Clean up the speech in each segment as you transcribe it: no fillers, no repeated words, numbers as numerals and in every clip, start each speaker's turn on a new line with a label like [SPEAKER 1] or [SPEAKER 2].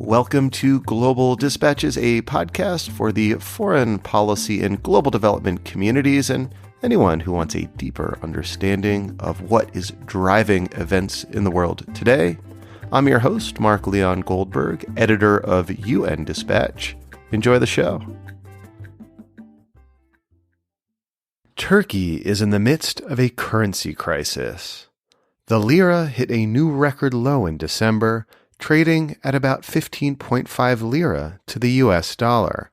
[SPEAKER 1] Welcome to Global Dispatches, a podcast for the foreign policy and global development communities and anyone who wants a deeper understanding of what is driving events in the world today. I'm your host, Mark Leon Goldberg, editor of UN Dispatch. Enjoy the show. Turkey is in the midst of a currency crisis. The Lira hit a new record low in December, trading at about 15.5 lira to the US dollar.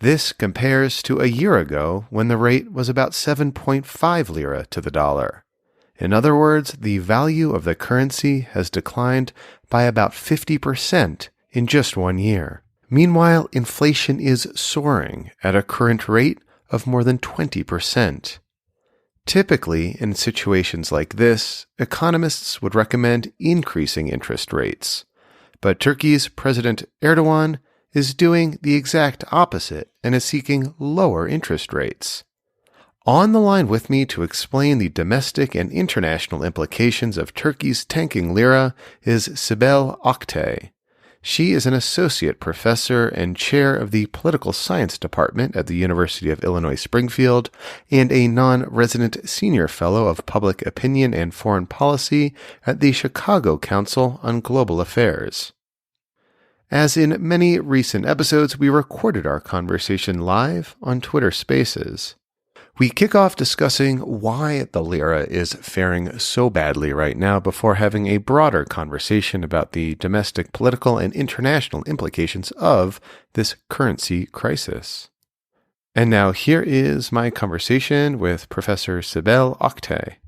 [SPEAKER 1] This compares to a year ago when the rate was about 7.5 lira to the dollar. In other words, the value of the currency has declined by about 50% in just 1 year. Meanwhile, inflation is soaring at a current rate of more than 20%. Typically, in situations like this, economists would recommend increasing interest rates. But Turkey's President Erdogan is doing the exact opposite and is seeking lower interest rates. On the line with me to explain the domestic and international implications of Turkey's tanking lira is Sibel Oktay. She is an associate professor and chair of the political science department at the University of Illinois Springfield and a non-resident senior fellow of public opinion and foreign policy at the Chicago Council on Global Affairs. As in many recent episodes, we recorded our conversation live on Twitter Spaces. We kick off discussing why the lira is faring so badly right now before having a broader conversation about the domestic, political, and international implications of this currency crisis. And now here is my conversation with Professor Sibel Oktay.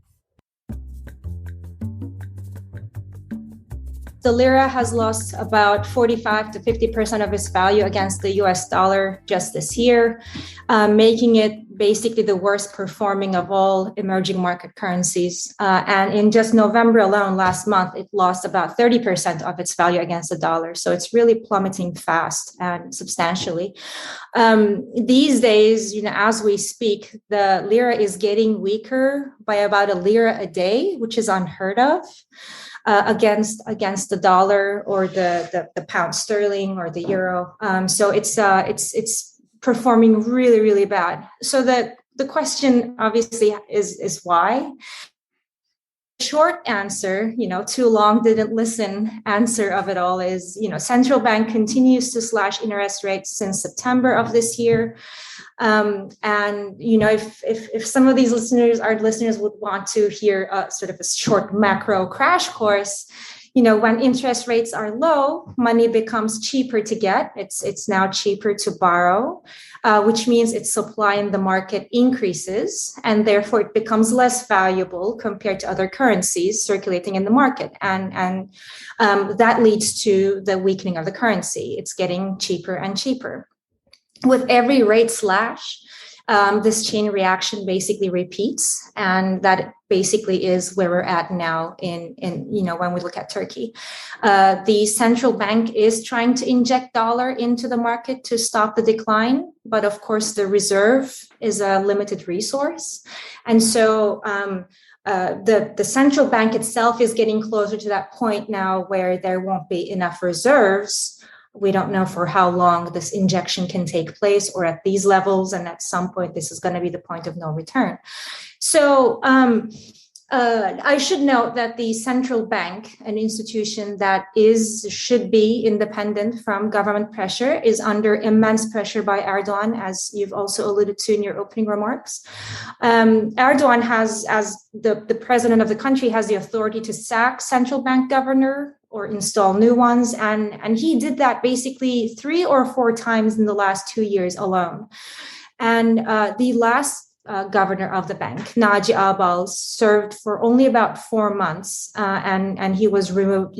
[SPEAKER 2] The lira has lost about 45 to 50% of its value against the US dollar just this year, making it basically the worst performing of all emerging market currencies. And in just November alone, last month, it lost about 30% of its value against the dollar. So it's really plummeting fast and substantially. These days, as we speak, the lira is getting weaker by about a lira a day, which is unheard of. Against the dollar or the pound sterling or the euro. So it's performing really, really bad. So the question obviously is why. Short answer, too long didn't listen answer of it all is, central bank continues to slash interest rates since September of this year. And, if some of these listeners would want to hear sort of a short macro crash course, when interest rates are low, money becomes cheaper to get. It's now cheaper to borrow, which means its supply in the market increases, and therefore it becomes less valuable compared to other currencies circulating in the market. And that leads to the weakening of the currency. It's getting cheaper and cheaper. With every rate slash, this chain reaction basically repeats, and that basically is where we're at now in when we look at Turkey. The central bank is trying to inject dollar into the market to stop the decline, but of course the reserve is a limited resource, and so the central bank itself is getting closer to that point now where there won't be enough reserves. We don't know for how long this injection can take place or at these levels. And at some point, this is going to be the point of no return. So I should note that the central bank, an institution that should be independent from government pressure, is under immense pressure by Erdogan, as you've also alluded to in your opening remarks. Erdogan has, as the president of the country, has the authority to sack central bank governor or install new ones. And he did that basically 3 or 4 times in the last 2 years alone. And the last governor of the bank, Naci Ağbal, served for only about 4 months, and he was removed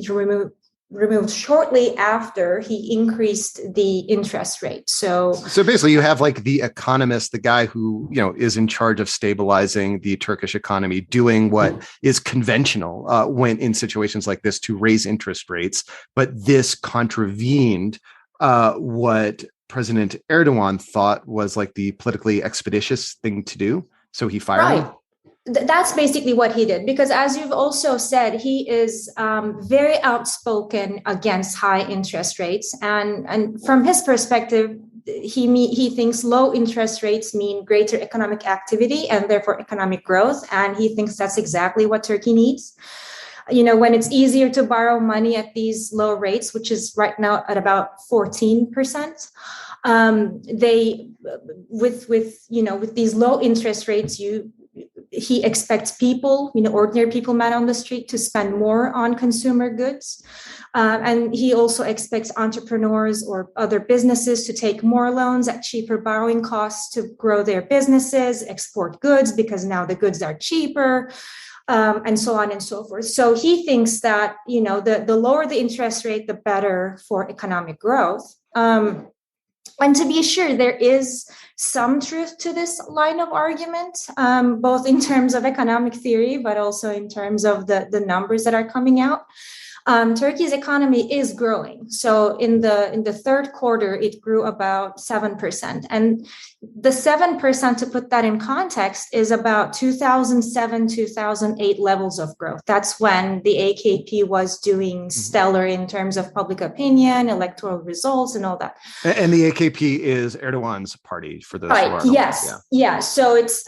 [SPEAKER 2] shortly after he increased the interest rate. So
[SPEAKER 1] basically you have like the economist, the guy who, is in charge of stabilizing the Turkish economy, doing what is conventional when in situations like this to raise interest rates. But this contravened what President Erdogan thought was like the politically expeditious thing to do. So he fired him.
[SPEAKER 2] That's basically what he did, because as you've also said, he is very outspoken against high interest rates. And from his perspective, he thinks low interest rates mean greater economic activity and therefore economic growth. And he thinks that's exactly what Turkey needs. When it's easier to borrow money at these low rates, which is right now at about 14%, with these low interest rates, he expects people, ordinary people, men on the street, to spend more on consumer goods. And he also expects entrepreneurs or other businesses to take more loans at cheaper borrowing costs to grow their businesses, export goods because now the goods are cheaper, and so on and so forth. So he thinks that, the lower the interest rate, the better for economic growth. And to be sure, there is some truth to this line of argument, both in terms of economic theory, but also in terms of the numbers that are coming out. Turkey's economy is growing. So in the third quarter, it grew about 7%. And the 7%, to put that in context, is about 2007, 2008 levels of growth. That's when the AKP was doing stellar in terms of public opinion, electoral results, and all that.
[SPEAKER 1] And the AKP is Erdogan's party, for those
[SPEAKER 2] right.
[SPEAKER 1] who are
[SPEAKER 2] Yes. Yeah. So it's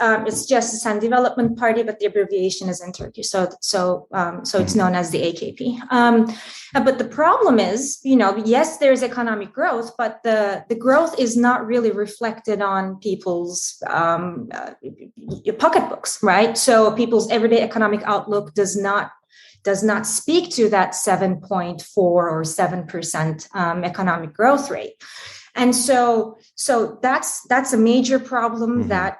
[SPEAKER 2] Justice and Development Party, but the abbreviation is in Turkey. So it's known as the AKP. But the problem is, yes, there's economic growth, but the growth is not really reflected on people's pocketbooks, right? So people's everyday economic outlook does not speak to that 7.4 or 7% economic growth rate. And so that's a major problem that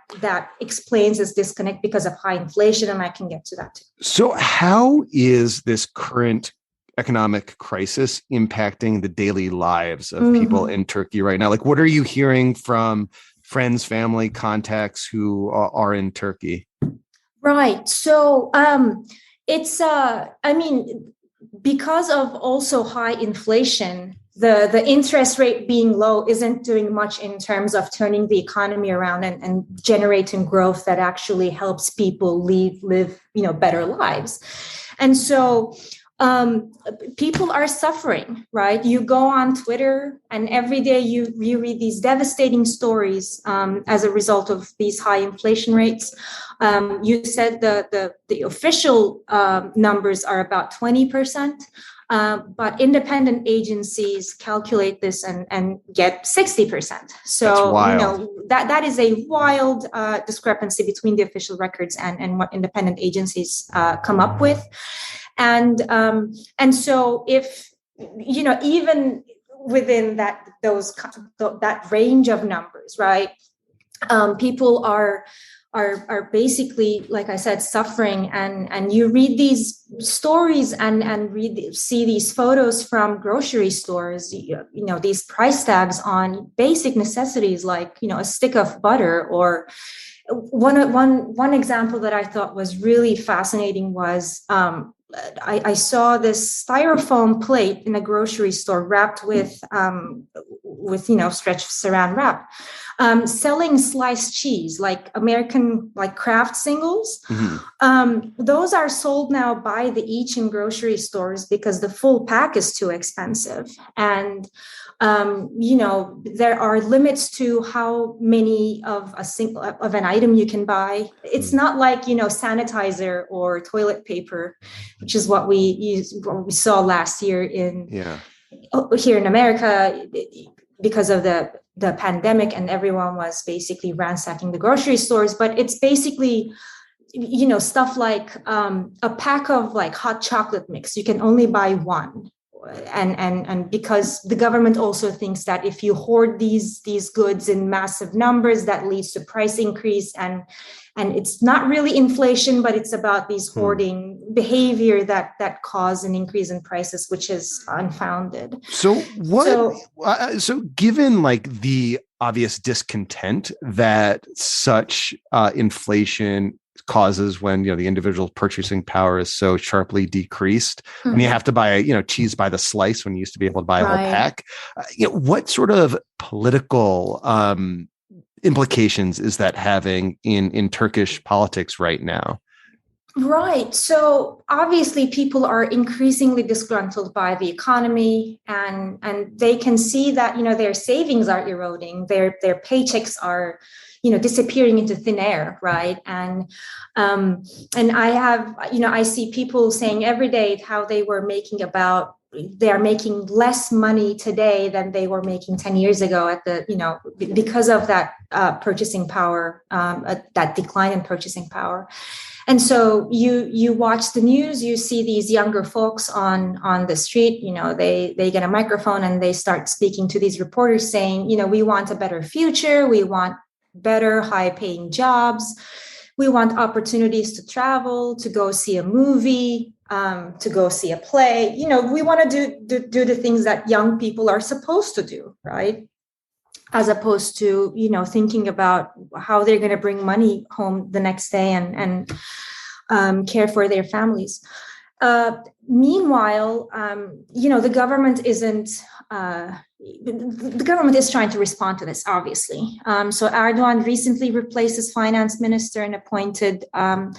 [SPEAKER 2] explains this disconnect because of high inflation, and I can get to that too.
[SPEAKER 1] So how is this current economic crisis impacting the daily lives of people in Turkey right now? Like, what are you hearing from friends, family, contacts who are in Turkey?
[SPEAKER 2] Right. So it's because of also high inflation, the interest rate being low isn't doing much in terms of turning the economy around and generating growth that actually helps people live better lives. And so people are suffering, right? You go on Twitter and every day you read these devastating stories as a result of these high inflation rates. You said the official numbers are about 20%, but independent agencies calculate this and get 60%. So that is a wild discrepancy between the official records and what independent agencies come up with. And so if, even within that range of numbers, right, people are basically, like I said, suffering. And you read these stories and see these photos from grocery stores, these price tags on basic necessities like, a stick of butter. Or one example that I thought was really fascinating was, I saw this styrofoam plate in a grocery store wrapped with stretched saran wrap, selling sliced cheese, like American, like Kraft singles. Those are sold now by the each in grocery stores because the full pack is too expensive. And there are limits to how many of an item you can buy. It's not like, sanitizer or toilet paper, which is what we saw last year here in America because of the pandemic, and everyone was basically ransacking the grocery stores. But it's basically, stuff like a pack of like hot chocolate mix. You can only buy one. And because the government also thinks that if you hoard these goods in massive numbers, that leads to price increase, and it's not really inflation, but it's about these hoarding behavior that cause an increase in prices, which is unfounded.
[SPEAKER 1] So given like the obvious discontent that such inflation causes when the individual purchasing power is so sharply decreased, and you have to buy cheese by the slice when you used to be able to buy a whole pack, what sort of political implications is that having in Turkish politics right now?
[SPEAKER 2] Right. So obviously people are increasingly disgruntled by the economy, and they can see that, their savings are eroding, their paychecks are, disappearing into thin air, right? And I see people saying every day how they are making less money today than they were making 10 years ago because of that purchasing power, that decline in purchasing power. And so you watch the news, you see these younger folks on the street, they get a microphone and they start speaking to these reporters saying, we want a better future, we want better high paying jobs, we want opportunities to travel, to go see a movie, to go see a play. We want to do the things that young people are supposed to do, right? As opposed to, thinking about how they're going to bring money home the next day and care for their families. Meanwhile, the government isn't. The government is trying to respond to this, obviously. So Erdogan recently replaced his finance minister and appointed the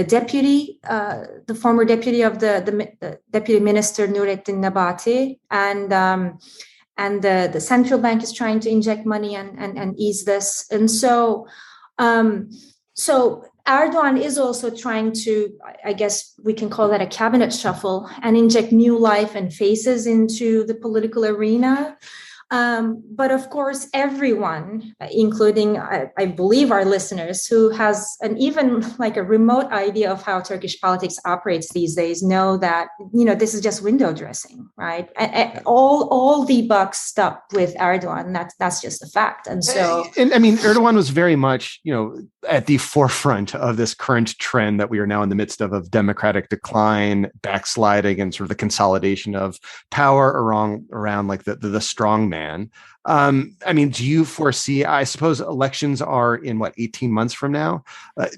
[SPEAKER 2] deputy, the former deputy of the deputy minister Nurettin Nebati, and the central bank is trying to inject money and ease this. And so Erdogan is also trying to, I guess we can call that a cabinet shuffle, and inject new life and faces into the political arena. But of course, everyone, including, I believe, our listeners, who has even like a remote idea of how Turkish politics operates these days, know that, this is just window dressing, right? All the buck stop with Erdogan. That's just a fact. And so,
[SPEAKER 1] and I mean, Erdogan was very much, at the forefront of this current trend that we are now in the midst of democratic decline, backsliding, and sort of the consolidation of power around like the strong man. I mean, do you foresee, I suppose elections are in 18 months from now?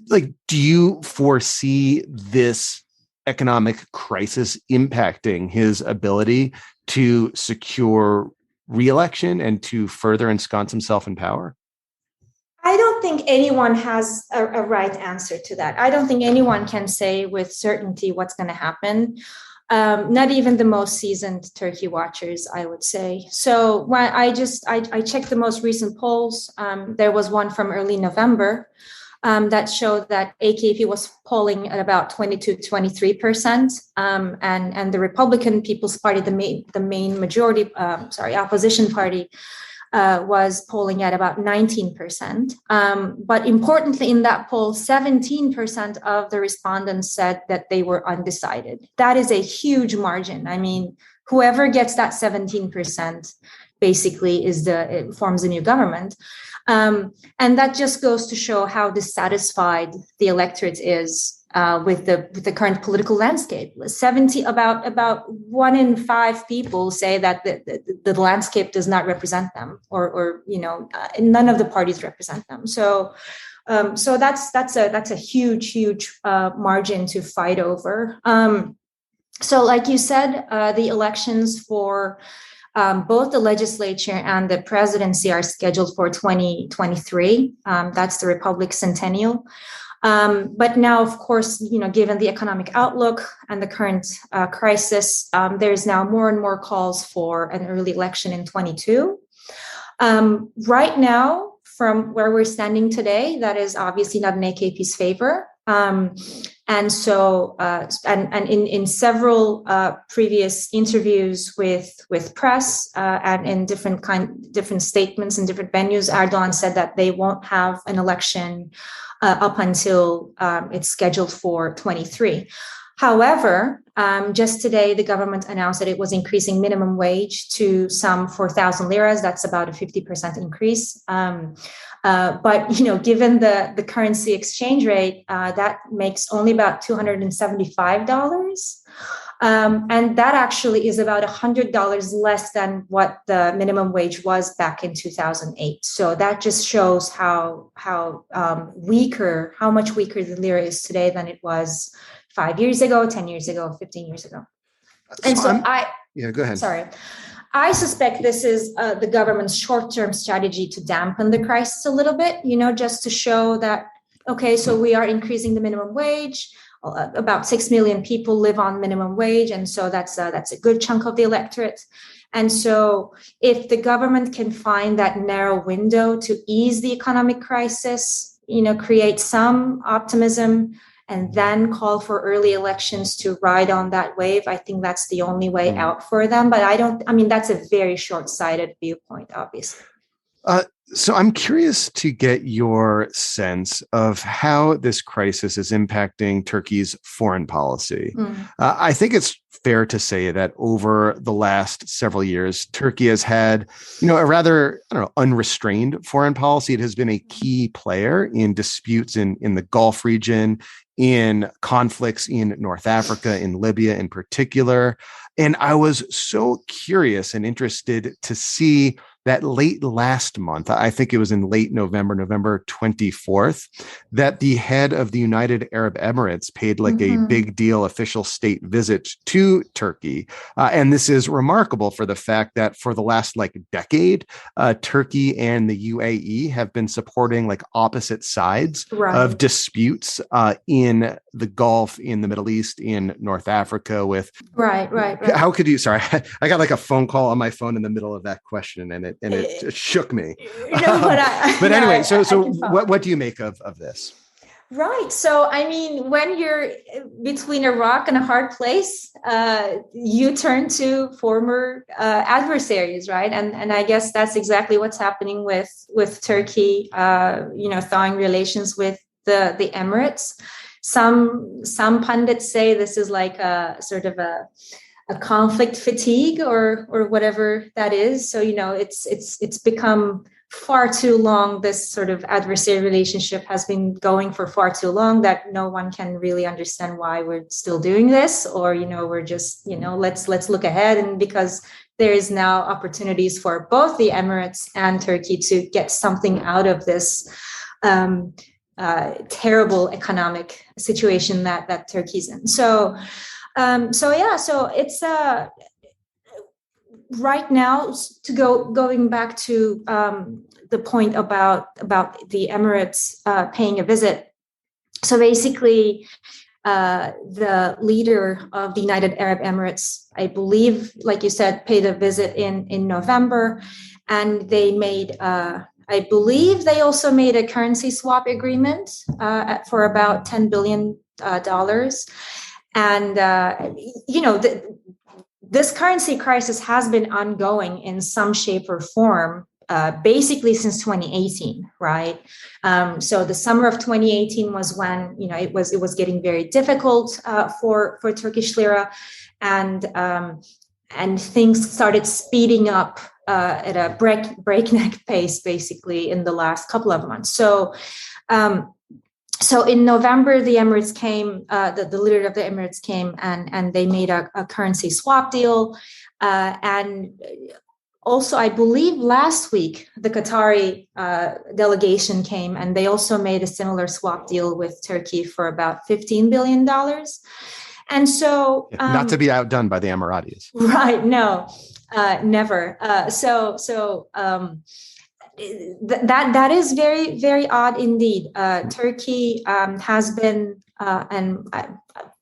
[SPEAKER 1] Do you foresee this economic crisis impacting his ability to secure re-election and to further ensconce himself in power?
[SPEAKER 2] I don't think anyone has a right answer to that. I don't think anyone can say with certainty what's going to happen. Not even the most seasoned Turkey watchers, I would say. So when I checked the most recent polls. There was one from early November that showed that AKP was polling at about 22 to 23%, and the Republican People's Party, the main majority, opposition party, was polling at about 19%. But importantly, in that poll, 17% of the respondents said that they were undecided. That is a huge margin. I mean, whoever gets that 17% basically forms a new government. And that just goes to show how dissatisfied the electorate is with the current political landscape. About 1 in 5 people say that the landscape does not represent them, or none of the parties represent them. So that's a huge margin to fight over. So like you said, the elections for both the legislature and the presidency are scheduled for 2023. That's the Republic's centennial. But now, of course, given the economic outlook and the current crisis, there's now more and more calls for an early election in 22. Right now, from where we're standing today, that is obviously not in AKP's favor. And so, in several previous interviews with press and in different statements and different venues, Erdogan said that they won't have an election up until it's scheduled for 23. However, just today, the government announced that it was increasing minimum wage to some 4,000 liras. That's about a 50% increase. But given the currency exchange rate, that makes only about $275. And that actually is about $100 less than what the minimum wage was back in 2008. So that just shows how much weaker the lira is today than it was 5 years ago, 10 years ago, 15 years ago. And so
[SPEAKER 1] go ahead.
[SPEAKER 2] Sorry. I suspect this is the government's short-term strategy to dampen the crisis a little bit, just to show that Okay, so we are increasing the minimum wage. About 6 million people live on minimum wage, and so that's a good chunk of the electorate. And so if the government can find that narrow window to ease the economic crisis, create some optimism, and then call for early elections to ride on that wave, I think that's the only way out for them. But that's a very short-sighted viewpoint, obviously.
[SPEAKER 1] So I'm curious to get your sense of how this crisis is impacting Turkey's foreign policy. I think it's fair to say that over the last several years, Turkey has had, a rather, unrestrained foreign policy. It has been a key player in disputes in the Gulf region, in conflicts in North Africa, in Libya in particular. And I was so curious and interested to see that late last month, I think it was in late November 24th, that the head of the United Arab Emirates paid a big deal official state visit to Turkey. And this is remarkable for the fact that for the last decade, Turkey and the UAE have been supporting opposite sides of disputes in the Gulf, in the Middle East, in North Africa with.
[SPEAKER 2] Right.
[SPEAKER 1] How could you, sorry, I got a phone call on my phone in the middle of that question and it shook me. But anyway, so what do you make of this?
[SPEAKER 2] Right. So, when you're between a rock and a hard place, you turn to former adversaries, right? And I guess that's exactly what's happening with Turkey, thawing relations with the Emirates. Some pundits say this is like a sort of a conflict fatigue or whatever that is. So, it's become far too long. This sort of adversary relationship has been going for far too long that no one can really understand why we're still doing this, or, we're just, let's look ahead. And because there is now opportunities for both the Emirates and Turkey to get something out of this terrible economic situation that Turkey's in. So it's right now going back to the point about the Emirates paying a visit. So basically, the leader of the United Arab Emirates, I believe, like you said, paid a visit in November, and they made. I believe they also made a currency swap agreement for about $10 billion. And, this currency crisis has been ongoing in some shape or form, basically since 2018, right? So the summer of 2018 was when, it was getting very difficult for Turkish lira, and things started speeding up at a breakneck pace, basically, in the last couple of months. So in November, the Emirates came, the leader of the Emirates came, and they made a currency swap deal. And also, I believe last week, the Qatari delegation came, and they also made a similar swap deal with Turkey for about $15 billion. And so,
[SPEAKER 1] not to be outdone by the Emiratis,
[SPEAKER 2] right? No, never. That is very, very odd indeed. Turkey has been an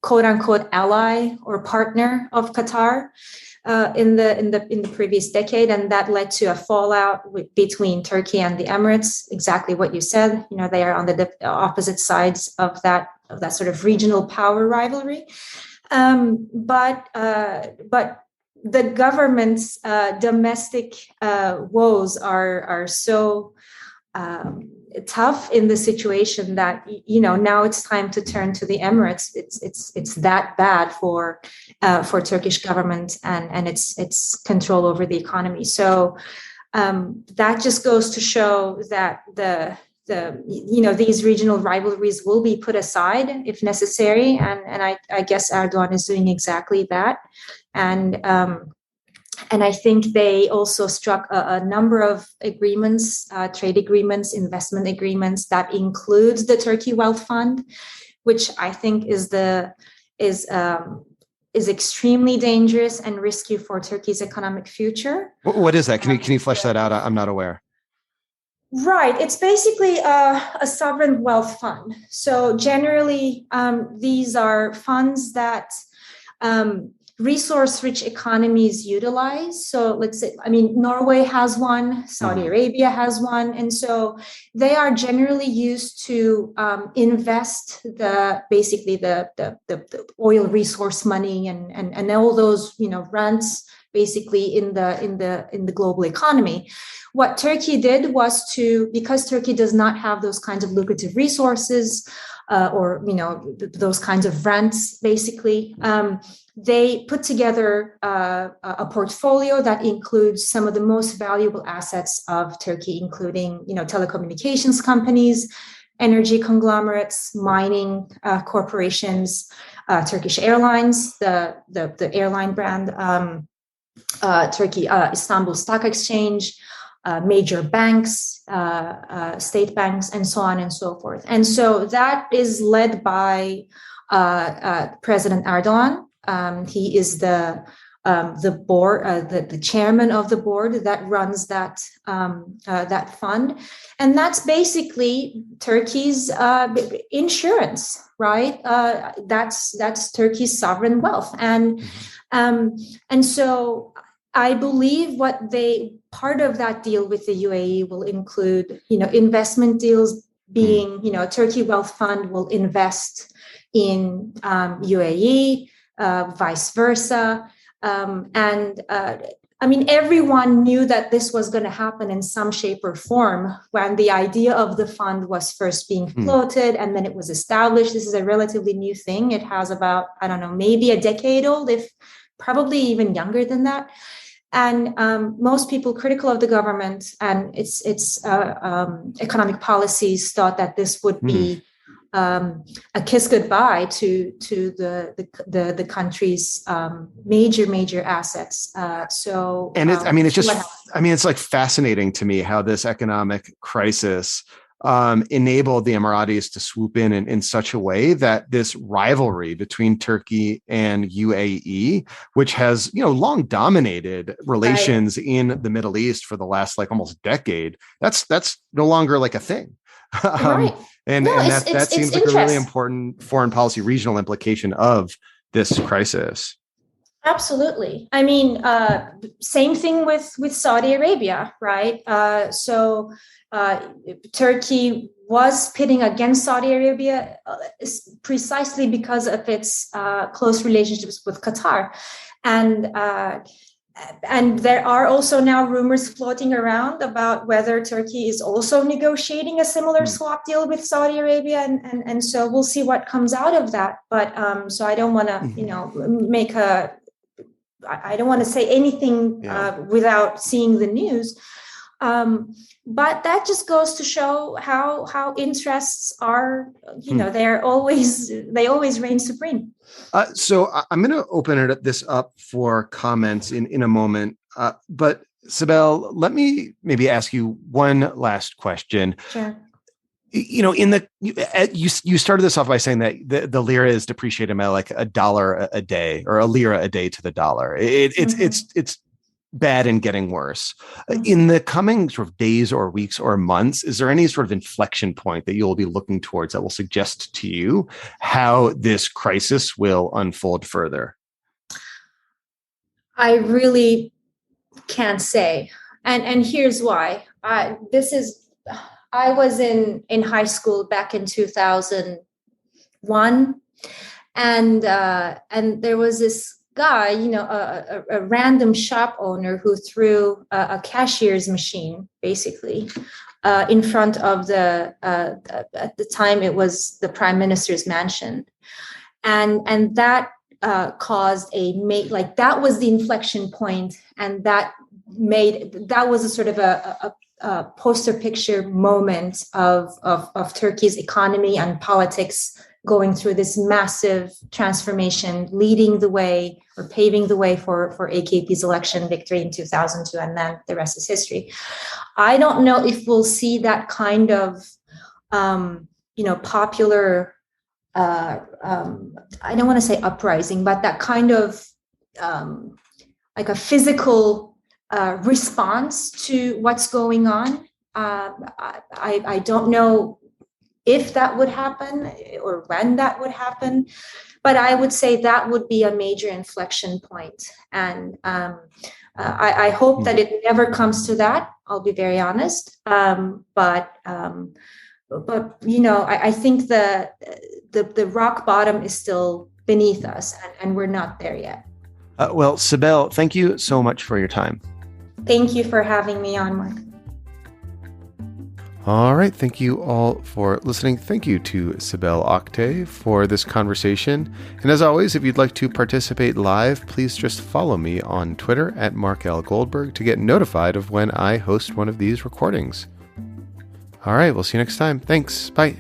[SPEAKER 2] quote unquote ally or partner of Qatar in the previous decade, and that led to a fallout between Turkey and the Emirates. Exactly what you said. They are on the opposite sides of that sort of regional power rivalry. But the government's domestic woes are so tough in the situation that now it's time to turn to the Emirates. It's that bad for Turkish government and its control over the economy. So that just goes to show that these regional rivalries will be put aside if necessary, and I guess Erdogan is doing exactly that. And I think they also struck a number of agreements, trade agreements, investment agreements that includes the Turkey Wealth Fund, which I think is extremely dangerous and risky for Turkey's economic future.
[SPEAKER 1] What is that? Can you flesh that out? I'm not aware.
[SPEAKER 2] Right. It's basically a sovereign wealth fund. So generally, these are funds that resource-rich economies utilize. So let's say, Norway has one, Saudi Arabia has one, and so they are generally used to invest the oil resource money and all those rents basically in the global economy. What Turkey did was because Turkey does not have those kinds of lucrative resources or those kinds of rents, basically, they put together a portfolio that includes some of the most valuable assets of Turkey, including telecommunications companies, energy conglomerates, mining corporations, Turkish Airlines, the airline brand, Turkey Istanbul Stock Exchange, major banks, state banks, and so on and so forth. And so that is led by President Erdogan. He is the board, the chairman of the board that runs that fund, and that's basically Turkey's insurance, right? That's Turkey's sovereign wealth, and so I believe part of that deal with the UAE will include, investment deals being, Turkey Wealth Fund will invest in UAE, vice versa. Everyone knew that this was going to happen in some shape or form when the idea of the fund was first being floated and then it was established. This is a relatively new thing. It has about, maybe a decade old, if probably even younger than that. And most people critical of the government and its economic policies thought that this would be a kiss goodbye to the country's major assets.
[SPEAKER 1] It's like fascinating to me how this economic crisis enabled the Emiratis to swoop in such a way that this rivalry between Turkey and UAE, which has long dominated relations in the Middle East for the last almost decade, that's no longer a thing.
[SPEAKER 2] Right.
[SPEAKER 1] That seems like a really important foreign policy regional implication of this crisis.
[SPEAKER 2] Absolutely. Same thing with Saudi Arabia, right? Turkey was pitting against Saudi Arabia precisely because of its close relationships with Qatar. And there are also now rumors floating around about whether Turkey is also negotiating a similar swap deal with Saudi Arabia. And so we'll see what comes out of that. But so I don't want to I don't want to say anything without seeing the news. But that just goes to show how interests are, they always reign supreme.
[SPEAKER 1] So I'm going to open this up for comments in a moment. But Sibel, let me maybe ask you one last question.
[SPEAKER 2] Sure.
[SPEAKER 1] You started this off by saying that the lira is depreciated by $1 a day or a lira a day to the dollar. It's bad and getting worse. In the coming sort of days or weeks or months, is there any sort of inflection point that you'll be looking towards that will suggest to you how this crisis will unfold further?
[SPEAKER 2] I really can't say. And here's why. I was in high school back in 2001, and there was this guy, a random shop owner who threw a cashier's machine, basically, in front of at the time it was the Prime Minister's mansion, and that caused that was the inflection point, and that was a sort of a poster picture moment of Turkey's economy and politics going through this massive transformation, leading the way or paving the way for AKP's election victory in 2002, and then the rest is history. I don't know if we'll see that kind of, popular, I don't want to say uprising, but that kind of a physical response to what's going on I don't know if that would happen or when that would happen, but I would say that would be a major inflection point. And I hope that it never comes to that. I'll be very honest. But I think the rock bottom is still beneath us, and we're not there yet.
[SPEAKER 1] Well, Sibel, thank you so much for your time.
[SPEAKER 2] Thank you for having me on, Mark.
[SPEAKER 1] All right. Thank you all for listening. Thank you to Sibel Oktay for this conversation. And as always, if you'd like to participate live, please just follow me on Twitter at Mark L. Goldberg to get notified of when I host one of these recordings. All right. We'll see you next time. Thanks. Bye.